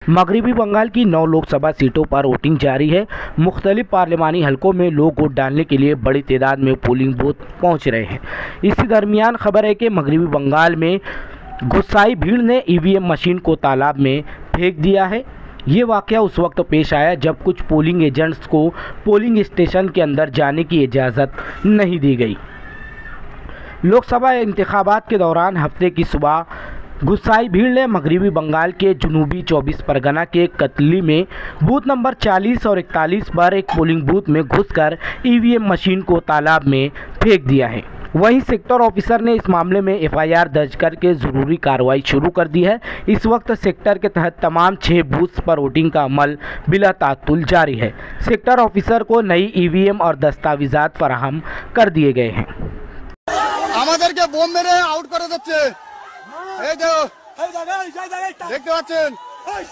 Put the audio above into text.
मगरबी बंगाल की 9 लोकसभा सीटों पर वोटिंग जारी है। मुख्तलिफ पार्लिमानी हलकों में लोग वोट डालने के लिए बड़ी तादाद में पोलिंग बूथ पहुंच रहे हैं। इसी दरमियान खबर है कि मगरबी बंगाल में गुस्साई भीड़ ने ईवीएम मशीन को तालाब में फेंक दिया है। ये वाक़या उस वक्त पेश आया जब कुछ पोलिंग एजेंट्स को पोलिंग स्टेशन के अंदर जाने की इजाज़त नहीं दी गई। लोकसभा इंतखाबात के दौरान हफ्ते की सुबह गुस्साई भीड़ ने मगरबी बंगाल के जनूबी 24 परगना के कतली में बूथ नंबर 40 और 41 पर एक पोलिंग बूथ में घुसकर ईवीएम मशीन को तालाब में फेंक दिया है। वहीं सेक्टर ऑफिसर ने इस मामले में एफआईआर दर्ज करके ज़रूरी कार्रवाई शुरू कर दी है। इस वक्त सेक्टर के तहत तमाम 6 बूथ्स पर वोटिंग का अमल बिला तातुल जारी है। सेक्टर ऑफिसर को नई ईवीएम और दस्तावेजात फराहम कर दिए गए हैं। আমাদেরকে বোম মেরে আউট করে দিচ্ছে। এই যে দেখতে পাচ্ছেন এই